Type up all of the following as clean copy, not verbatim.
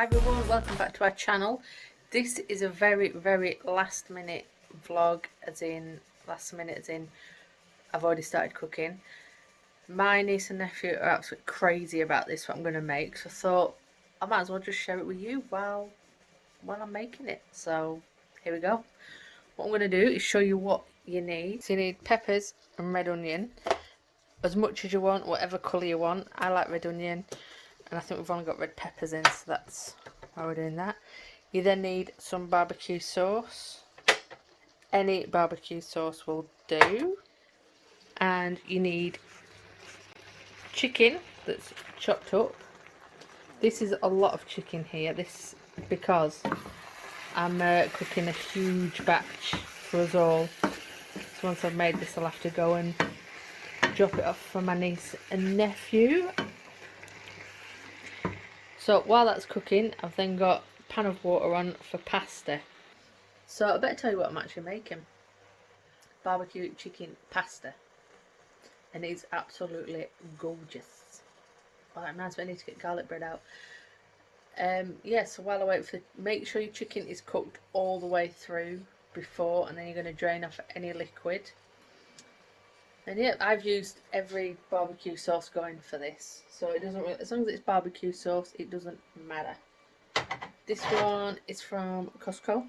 Hi everyone, welcome back to our channel. This is a very last minute vlog, as in I've already started cooking. My niece and nephew are absolutely crazy about this, what I'm going to make, so I thought I might as well just share it with you while I'm making it. So here we go. What I'm going to do is show you what you need. So you need peppers and red onion, as much as you want, whatever colour you want. I like red onion, and I think we've only got red peppers in, so that's why we're doing that. You then need some barbecue sauce. Any barbecue sauce will do. And you need chicken that's chopped up. This is a lot of chicken here, this because I'm cooking a huge batch for us all. So once I've made this, I'll have to go and drop it off for my niece and nephew. So while that's cooking, I've then got a pan of water on for pasta. So I better tell you what I'm actually making. Barbecue chicken pasta. And it's absolutely gorgeous. Oh, that reminds me, I need to get garlic bread out. Yeah, so while I wait for make sure your chicken is cooked all the way through before, and then you're going to drain off any liquid. And yeah, I've used every barbecue sauce going for this, so it doesn't really, as long as it's barbecue sauce, it doesn't matter. This one is from Costco,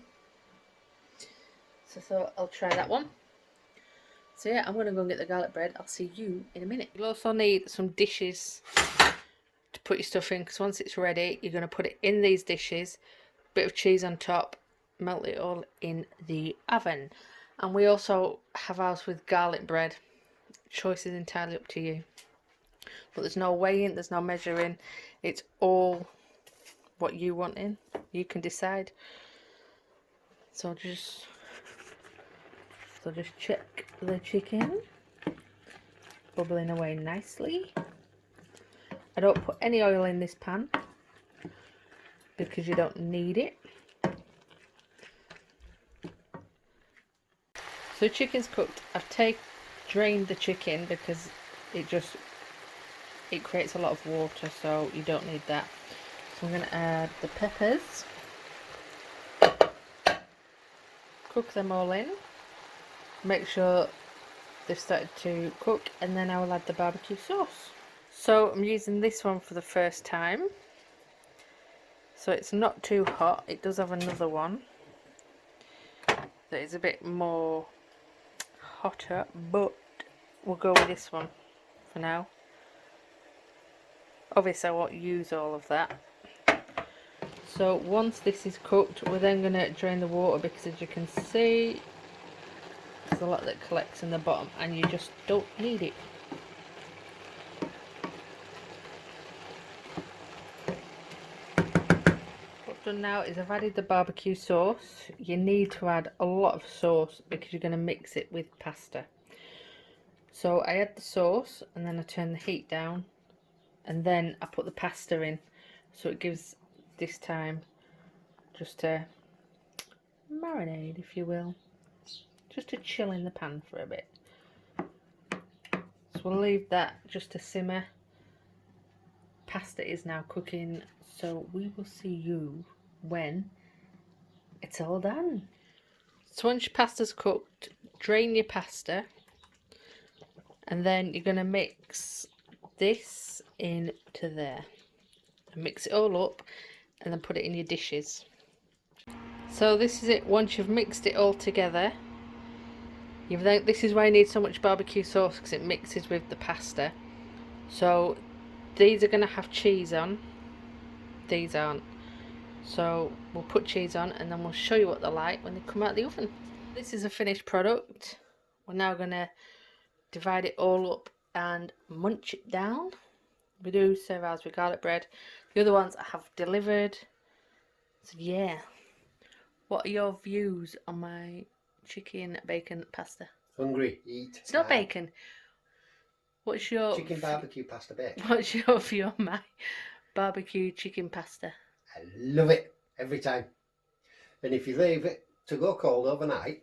so I'll try that one. So yeah, I'm going to go and get the garlic bread. I'll see you in a minute. You'll also need some dishes to put your stuff in, because once it's ready, you're going to put it in these dishes, bit of cheese on top, melt it all in the oven. And we also have ours with garlic bread. Choice is entirely up to you, but there's no weighing, there's no measuring, it's all what you want in. You can decide. So just check the chicken, bubbling away nicely. I don't put any oil in this pan because you don't need it. So chicken's cooked. I've drained the chicken because it creates a lot of water, so you don't need that. So I'm going to add the peppers, cook them all in, make sure they've started to cook, and then I will add the barbecue sauce. So I'm using this one for the first time, so it's not too hot. It does have another one that is a bit more hotter, but we'll go with this one for now. Obviously I won't use all of that. So once this is cooked, we're then going to drain the water, because as you can see, there's a lot that collects in the bottom and you just don't need it. What I've done now is I've added the barbecue sauce. You need to add a lot of sauce because you're going to mix it with pasta. So I add the sauce and then I turn the heat down, and then I put the pasta in, so it gives this time just to marinade, if you will, just to chill in the pan for a bit. So we'll leave that just to simmer. Pasta is now cooking, so we will see you when it's all done. So once your pasta's cooked, drain your pasta, and then you're going to mix this into there and mix it all up, and then put it in your dishes. So this is it. Once you've mixed it all together, this is why you need so much barbecue sauce, because it mixes with the pasta. So these are going to have cheese on, these aren't. So we'll put cheese on, and then we'll show you what they're like when they come out of the oven. This is a finished product. We're now going to divide it all up and munch it down. We do serve ours with garlic bread. The other ones I have delivered. So yeah, what are your views on my chicken bacon pasta? Hungry, eat. It's not bacon. What's your chicken barbecue pasta bake? What's your view on my barbecue chicken pasta? I love it every time. And if you leave it to go cold overnight,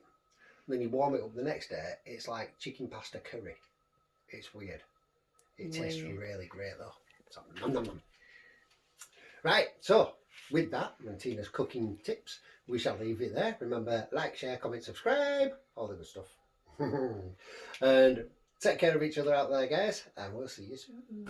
then you warm it up the next day, it's like chicken pasta curry. It's weird. It tastes really great though. So, nom nom nom. Right, so with that and Tina's cooking tips, we shall leave it there. Remember, like, share, comment, subscribe, all the good stuff. And take care of each other out there, guys, and we'll see you soon.